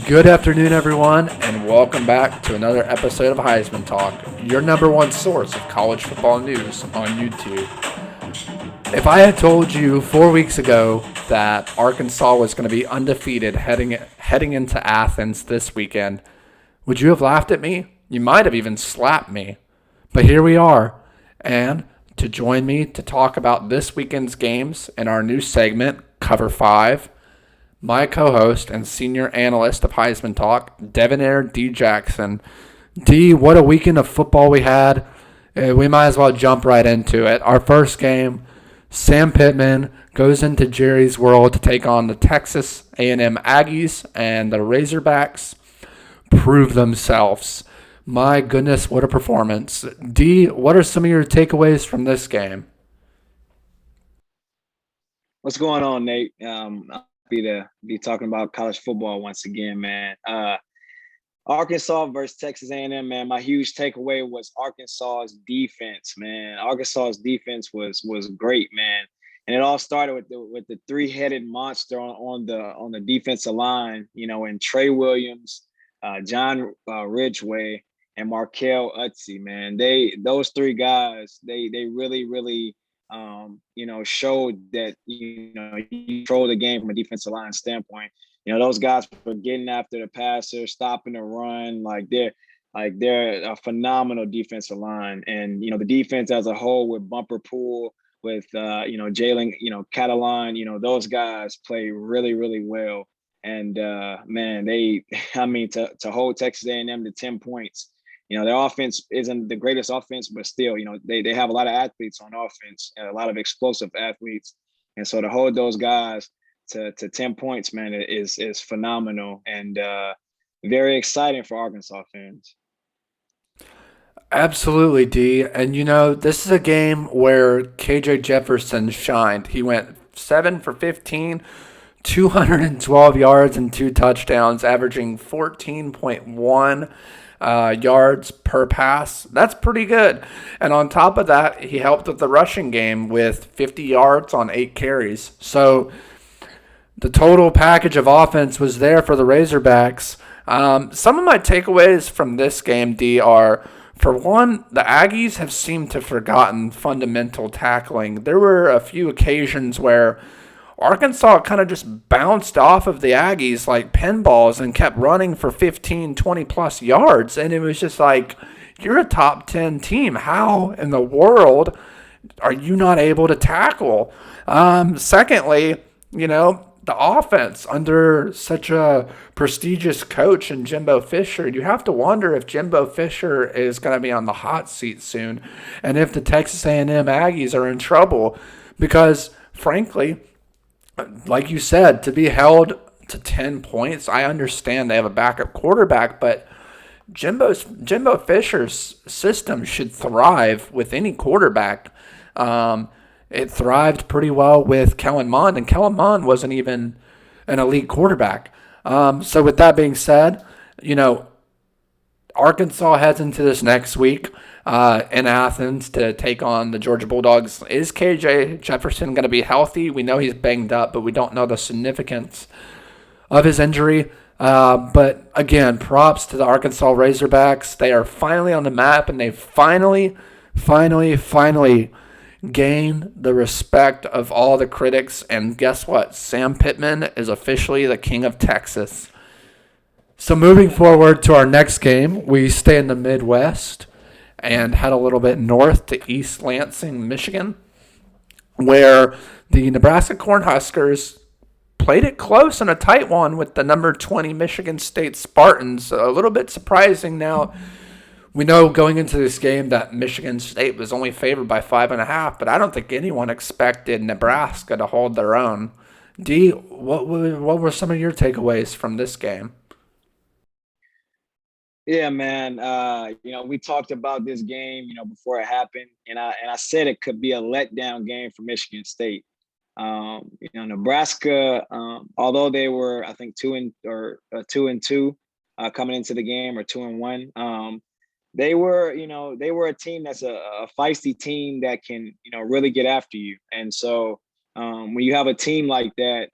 Good afternoon, everyone, and welcome back to another episode of Heisman Talk, your number one source of college football news on YouTube. If I had told you 4 weeks ago that Arkansas was going to be undefeated heading into Athens this weekend, would you have laughed at me? You might have even slapped me. But here we are, and to join me to talk about this weekend's games in our new segment, Cover 5, my co-host and senior analyst of Heisman Talk, Devonair D. Jackson. D, what a weekend of football we had. We might as well jump right into it. Our first game, Sam Pittman goes into Jerry's World to take on the Texas A&M Aggies, and the Razorbacks prove themselves. My goodness, what a performance. D, what are some of your takeaways from this game? What's going on, Nate? Happy to be talking about college football once again, man. Arkansas versus Texas A&M, man. My huge takeaway was Arkansas's defense, man. Arkansas's defense was great, man. And it all started with the three-headed monster on the defensive line, and Trey Williams, John Ridgeway, and Markel Utsey, man. Those three guys, they really showed that, you control the game from a defensive line standpoint. Those guys were getting after the passer, stopping the run. They're a phenomenal defensive line. And, the defense as a whole with Bumper Pool, with, Jalen, Catalan, those guys play really, really well. And, man, to hold Texas A&M to 10 points, their offense isn't the greatest offense, but still, they have a lot of athletes on offense and a lot of explosive athletes. And so to hold those guys to 10 points, man, is phenomenal and very exciting for Arkansas fans. Absolutely, D. And this is a game where KJ Jefferson shined. He went 7 for 15, 212 yards and 2 touchdowns, averaging 14.1 yards per pass. That's pretty good. And on top of that, he helped with the rushing game with 50 yards on 8 carries. So the total package of offense was there for the Razorbacks. Some of my takeaways from this game, D, are, for one, the Aggies have seemed to have forgotten fundamental tackling. There were a few occasions where Arkansas kind of just bounced off of the Aggies like pinballs and kept running for 15, 20-plus yards. And it was just like, you're a top 10 team. How in the world are you not able to tackle? Secondly, the offense under such a prestigious coach in Jimbo Fisher, you have to wonder if Jimbo Fisher is going to be on the hot seat soon and if the Texas A&M Aggies are in trouble because, frankly, like you said, to be held to 10 points, I understand they have a backup quarterback, but Jimbo Fisher's system should thrive with any quarterback. It thrived pretty well with Kellen Mond, and Kellen Mond wasn't even an elite quarterback. So with that being said, Arkansas heads into this next week in Athens to take on the Georgia Bulldogs. Is KJ Jefferson going to be healthy? We know he's banged up, but we don't know the significance of his injury. But again, props to the Arkansas Razorbacks. They are finally on the map, and they finally gain the respect of all the critics. And guess what? Sam Pittman is officially the king of Texas. So moving forward to our next game, we stay in the Midwest and head a little bit north to East Lansing, Michigan, where the Nebraska Cornhuskers played it close and a tight one with the number 20 Michigan State Spartans. A little bit surprising. Now, we know going into this game that Michigan State was only favored by 5.5, but I don't think anyone expected Nebraska to hold their own. D, what were some of your takeaways from this game? Yeah, man. We talked about this game, before it happened, and I said it could be a letdown game for Michigan State. Nebraska, although they were, I think, 2-2 coming into the game, or 2-1. They were a team that's a feisty team that can, really get after you. And so when you have a team like that,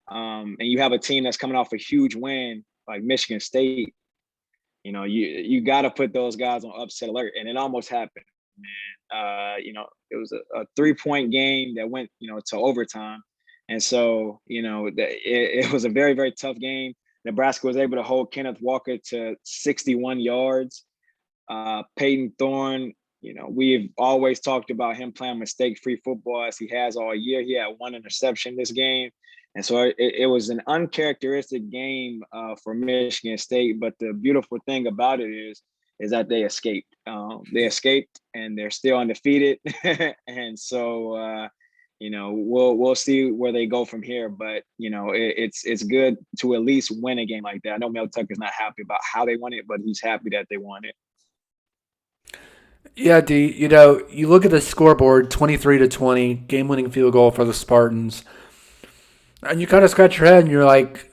and you have a team that's coming off a huge win, like Michigan State, you got to put those guys on upset alert, and it almost happened, man. It was a 3-point game that went, to overtime, and so it was a very, very tough game. Nebraska was able to hold Kenneth Walker to 61 yards. Peyton Thorne, we've always talked about him playing mistake-free football as he has all year. He had 1 interception this game. And so it was an uncharacteristic game for Michigan State. But the beautiful thing about it is that they escaped. They escaped, and they're still undefeated. And so, we'll see where they go from here. But it's good to at least win a game like that. I know Mel Tucker's not happy about how they won it, but he's happy that they won it. Yeah, D. You look at the scoreboard, 23-20, game-winning field goal for the Spartans. And you kind of scratch your head and you're like,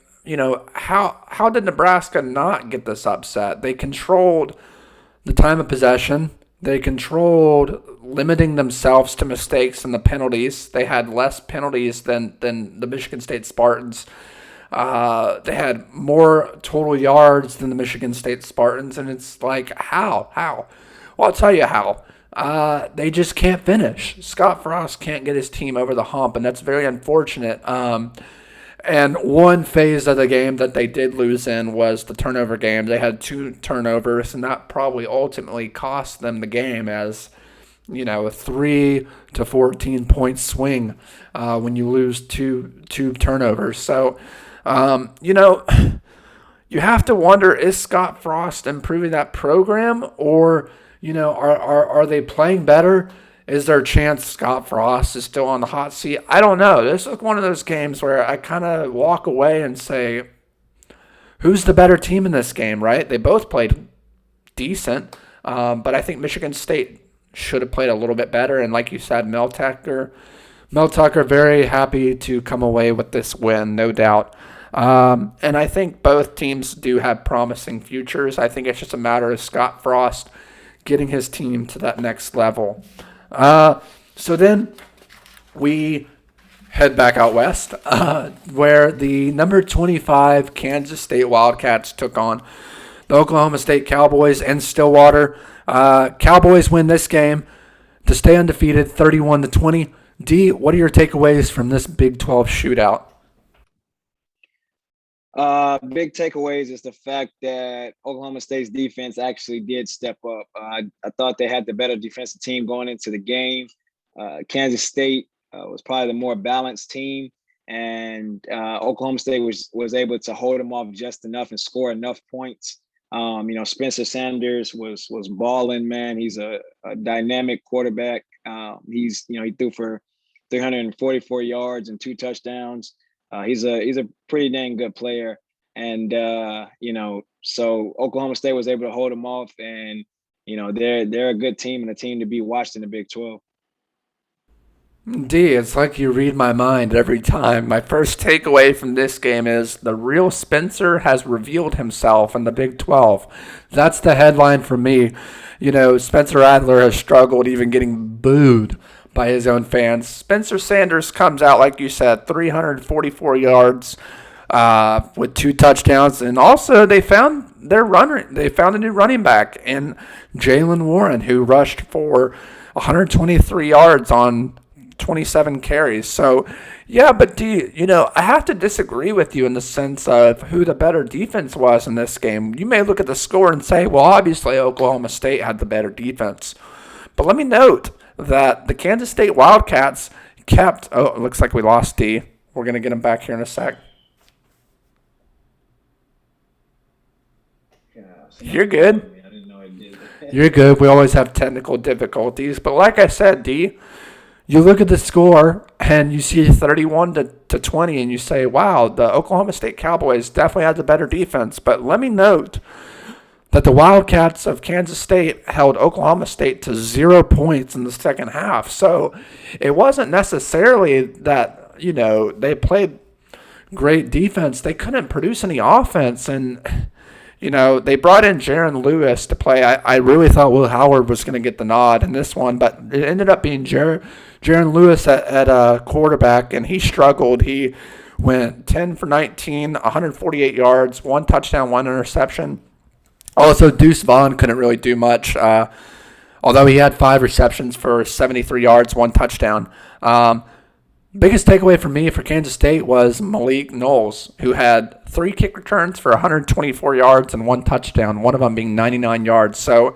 how did Nebraska not get this upset? They controlled the time of possession. They controlled limiting themselves to mistakes and the penalties. They had less penalties than the Michigan State Spartans. They had more total yards than the Michigan State Spartans. And it's like, how? Well, I'll tell you how. They just can't finish. Scott Frost can't get his team over the hump, and that's very unfortunate. And one phase of the game that they did lose in was the turnover game. They had 2 turnovers, and that probably ultimately cost them the game as, a 3 to 14 point swing when you lose two turnovers. So, you have to wonder, is Scott Frost improving that program, or are they playing better? Is there a chance Scott Frost is still on the hot seat? I don't know. This is one of those games where I kind of walk away and say, who's the better team in this game, right? They both played decent, but I think Michigan State should have played a little bit better. And like you said, Mel Tucker very happy to come away with this win, no doubt. And I think both teams do have promising futures. I think it's just a matter of Scott Frost getting his team to that next level. So then we head back out west, where the number 25 Kansas State Wildcats took on the Oklahoma State Cowboys in Stillwater. Cowboys win this game to stay undefeated, 31-20. D, what are your takeaways from this Big 12 shootout? Big takeaways is the fact that Oklahoma State's defense actually did step up. I thought they had the better defensive team going into the game. Kansas State was probably the more balanced team, and Oklahoma State was able to hold them off just enough and score enough points. Spencer Sanders was balling, man. He's a dynamic quarterback. He threw for 344 yards and 2 touchdowns. He's a pretty dang good player, and so Oklahoma State was able to hold them off, and they're a good team and a team to be watched in the Big 12. D, it's like you read my mind every time. My first takeaway from this game is the real Spencer has revealed himself in the Big 12. That's the headline for me. Spencer Adler has struggled, even getting booed by his own fans. Spencer Sanders comes out, like you said, 344 yards with 2 touchdowns. And also they found a new running back in Jalen Warren, who rushed for 123 yards on 27 carries. So, yeah, but D, I have to disagree with you in the sense of who the better defense was in this game. You may look at the score and say, well, obviously Oklahoma State had the better defense. But let me note that the Kansas State Wildcats kept – it looks like we lost D. We're going to get him back here in a sec. You're good. I didn't know I did. You're good. We always have technical difficulties. But like I said, D, you look at the score and you see 31-20 and you say, wow, the Oklahoma State Cowboys definitely had the better defense. But let me note that the Wildcats of Kansas State held Oklahoma State to 0 points in the second half. So it wasn't necessarily that, they played great defense. They couldn't produce any offense. And, they brought in Jaron Lewis to play. I really thought Will Howard was going to get the nod in this one, but it ended up being Jaron Lewis at quarterback, and he struggled. He went 10 for 19, 148 yards, one touchdown, one interception. Also, Deuce Vaughn couldn't really do much, although he had 5 receptions for 73 yards, one touchdown. Biggest takeaway for me for Kansas State was Malik Knowles, who had 3 kick returns for 124 yards and one touchdown, one of them being 99 yards. So,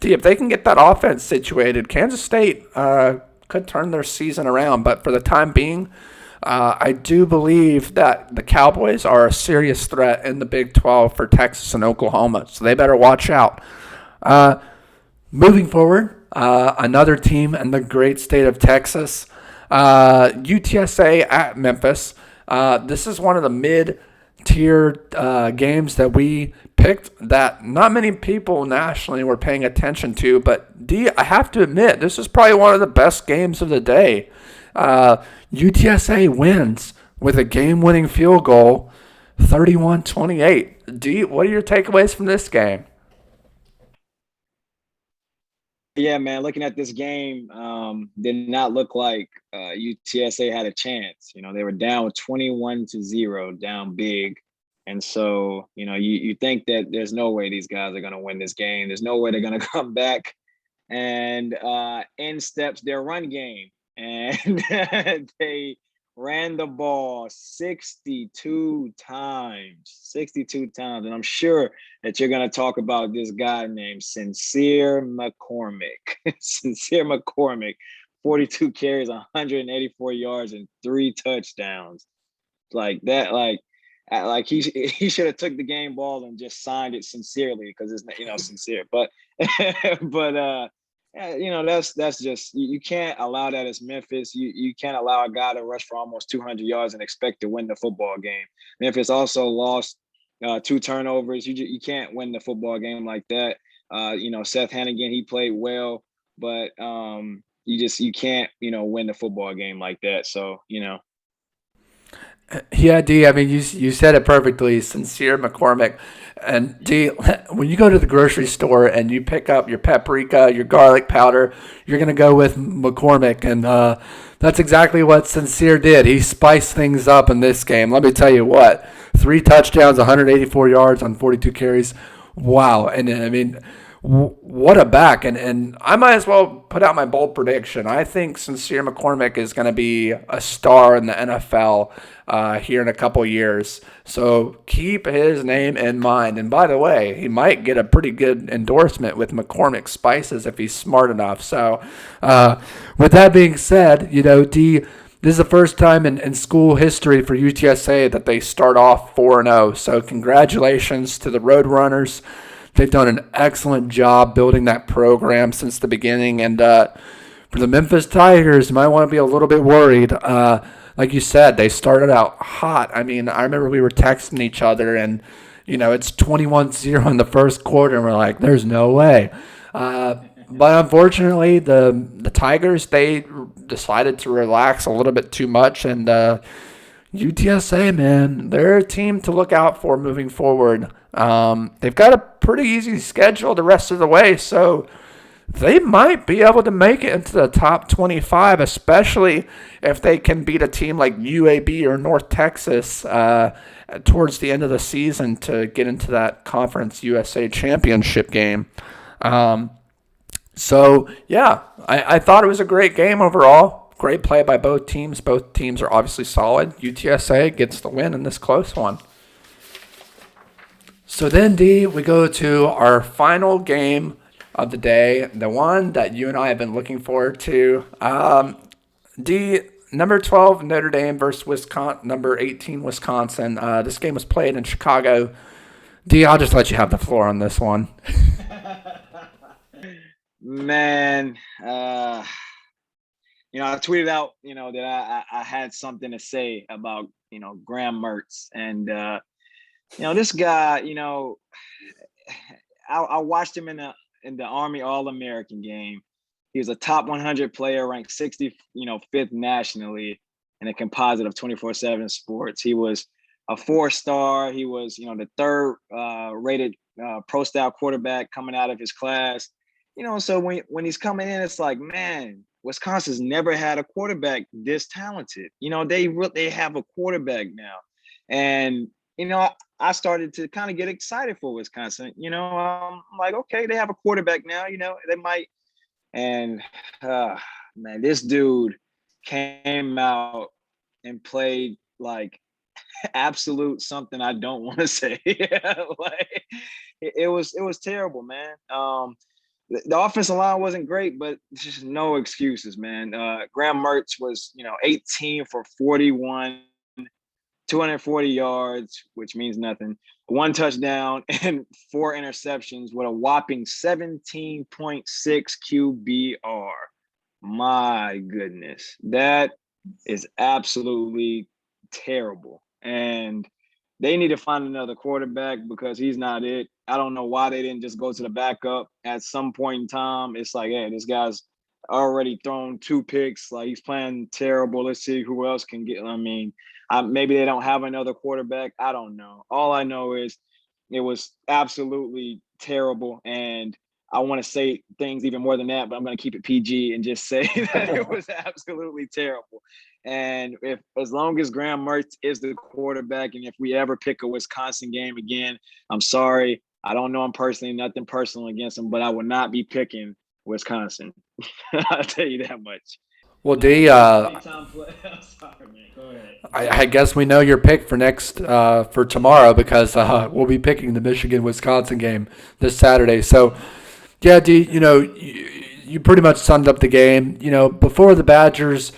if they can get that offense situated, Kansas State could turn their season around. But for the time being, I do believe that the Cowboys are a serious threat in the Big 12 for Texas and Oklahoma. So they better watch out. Moving forward, another team in the great state of Texas, UTSA at Memphis. This is one of the mid-tier games that we picked that not many people nationally were paying attention to. But, D, I have to admit, this is probably one of the best games of the day. UTSA wins with a game-winning field goal, 31-28. D, what are your takeaways from this game? Yeah, man. Looking at this game, did not look like UTSA had a chance. They were down 21-0, down big, and so you think that there's no way these guys are going to win this game. There's no way they're going to come back, and in steps their run game, and they ran the ball 62 times, 62 times, and I'm sure that you're going to talk about this guy named Sincere McCormick. Sincere McCormick, 42 carries, 184 yards, and 3 touchdowns. Like that, like he should have took the game ball and just signed it sincerely because it's sincere. But but that's just you can't allow that as Memphis. You can't allow a guy to rush for almost 200 yards and expect to win the football game. Memphis also lost 2 turnovers. You can't win the football game like that. Seth Hannigan, he played well, but you can't win the football game like that. So Yeah, D, I mean, you said it perfectly. Sincere McCormick. And D, when you go to the grocery store and you pick up your paprika, your garlic powder, you're going to go with McCormick. And that's exactly what Sincere did. He spiced things up in this game. Let me tell you what, 3 touchdowns, 184 yards on 42 carries. Wow. And I mean, what a back. And I might as well put out my bold prediction. I think Sincere McCormick is going to be a star in the NFL here in a couple years. So keep his name in mind. And by the way, he might get a pretty good endorsement with McCormick Spices if he's smart enough. So with that being said, D, this is the first time in school history for UTSA that they start off 4-0. So congratulations to the Roadrunners. They've done an excellent job building that program since the beginning. And for the Memphis Tigers, you might want to be a little bit worried. Like you said, they started out hot. I mean, I remember we were texting each other, and, it's 21-0 in the first quarter, and we're like, there's no way. But unfortunately, the Tigers, they decided to relax a little bit too much, and UTSA, man, they're a team to look out for moving forward. They've got a pretty easy schedule the rest of the way, so they might be able to make it into the top 25, especially if they can beat a team like UAB or North Texas towards the end of the season to get into that Conference USA championship game. So, yeah, I thought it was a great game overall. Great play by both teams. Both teams are obviously solid. UTSA gets the win in this close one. So then, D, we go to our final game of the day, the one that you and I have been looking forward to. D, number 12, Notre Dame versus Wisconsin, number 18, Wisconsin. This game was played in Chicago. D, I'll just let you have the floor on this one. Man, I tweeted out, that I had something to say about, Graham Mertz. And, this guy, I watched him in the Army All-American game. He was a top 100 player, ranked 65th nationally in a composite of 24/7 sports. He was a 4-star. He was, the third rated pro-style quarterback coming out of his class. So when he's coming in, it's like, man, Wisconsin's never had a quarterback this talented. They have a quarterback now, and I started to kind of get excited for Wisconsin. I'm like, okay, they have a quarterback now. They might. And man, this dude came out and played like absolute something I don't want to say. Like it was terrible, man. The offensive line wasn't great, but just no excuses, man. Graham Mertz was, 18 for 41, 240 yards, which means nothing. 1 touchdown and 4 interceptions with a whopping 17.6 QBR. My goodness, that is absolutely terrible. And they need to find another quarterback because he's not it. I don't know why they didn't just go to the backup at some point in time. It's like, hey, this guy's already thrown 2 picks. Like, he's playing terrible. Let's see who else can get. I mean, maybe they don't have another quarterback. I don't know. All I know is it was absolutely terrible. And I want to say things even more than that, but I'm going to keep it PG and just say that it was absolutely terrible. And as long as Graham Mertz is the quarterback, and if we ever pick a Wisconsin game again, I'm sorry. I don't know him personally, nothing personal against him, but I will not be picking Wisconsin. I'll tell you that much. Well, D, I'm sorry, man. Go ahead. I guess we know your pick for tomorrow because we'll be picking the Michigan-Wisconsin game this Saturday. So, yeah, D, you pretty much summed up the game. Before the Badgers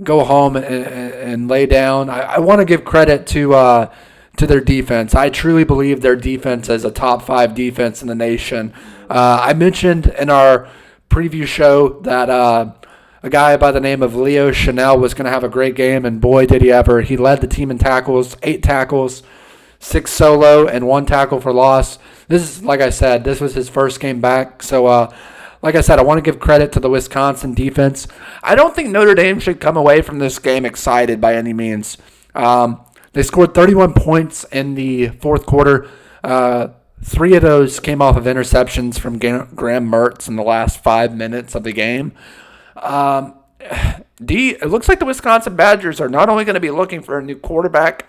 go home and lay down, I want to give credit to their defense. I truly believe their defense is a top 5 defense in the nation. I mentioned in our preview show that a guy by the name of Leo Chanel was going to have a great game, and boy, did he ever. He led the team in tackles, 8 tackles, 6 solo, and 1 tackle for loss. This is, like I said, this was his first game back. So, like I said, I want to give credit to the Wisconsin defense. I don't think Notre Dame should come away from this game excited by any means. They scored 31 points in the fourth quarter. 3 of those came off of interceptions from Graham Mertz in the last 5 minutes of the game. It looks like the Wisconsin Badgers are not only going to be looking for a new quarterback,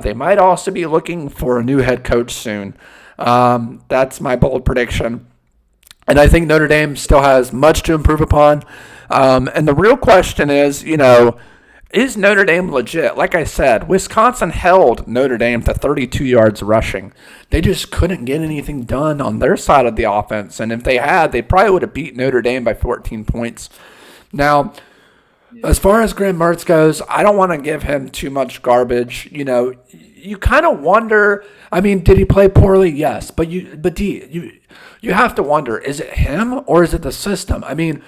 they might also be looking for a new head coach soon. That's my bold prediction. And I think Notre Dame still has much to improve upon. And the real question is, is Notre Dame legit? Like I said, Wisconsin held Notre Dame to 32 yards rushing. They just couldn't get anything done on their side of the offense. And if they had, they probably would have beat Notre Dame by 14 points. Now, as far as Graham Mertz goes, I don't want to give him too much garbage. You kind of wonder. I mean, did he play poorly? Yes, but you have to wonder: is it him or is it the system? I mean,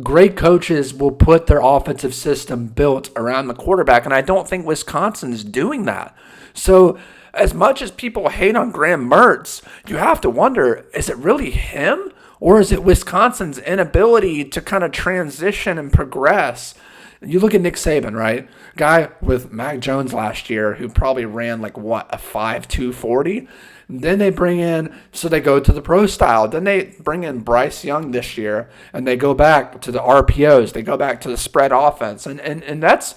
great coaches will put their offensive system built around the quarterback, and I don't think Wisconsin's doing that. So, as much as people hate on Graham Mertz, you have to wonder: is it really him? Or is it Wisconsin's inability to kind of transition and progress? You look at Nick Saban, right? Guy with Mac Jones last year who probably ran a 5.2 40. Then they they go to the pro style. Then they bring in Bryce Young this year, and they go back to the RPOs. They go back to the spread offense. And that's,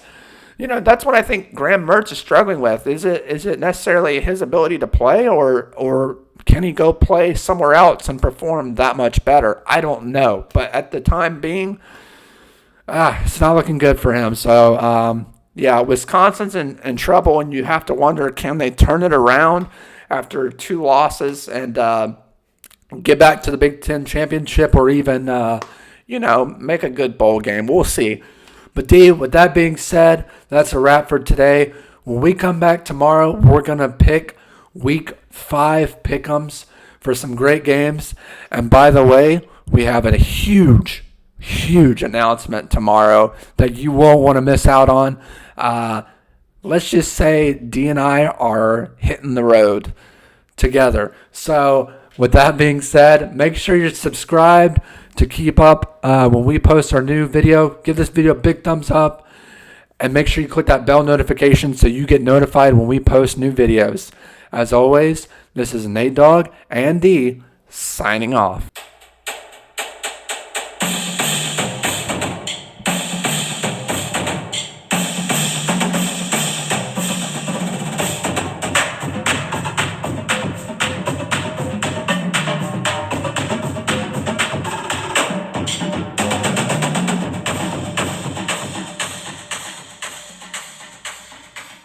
that's what I think Graham Mertz is struggling with. Is it necessarily his ability to play or can he go play somewhere else and perform that much better? I don't know. But at the time being, it's not looking good for him. So, Wisconsin's in trouble, and you have to wonder, can they turn it around after 2 losses and get back to the Big Ten championship or even, make a good bowl game? We'll see. But, D, with that being said, that's a wrap for today. When we come back tomorrow, we're going to pick Week 5 pick'ems for some great games. And by the way, we have a huge announcement tomorrow that you won't want to miss out on. Let's just say D and I are hitting the road together. So with that being said, make sure you're subscribed to keep up when we post our new video. Give this video a big thumbs up. And make sure you click that bell notification so you get notified when we post new videos. As always, this is Nate Dogg and D signing off.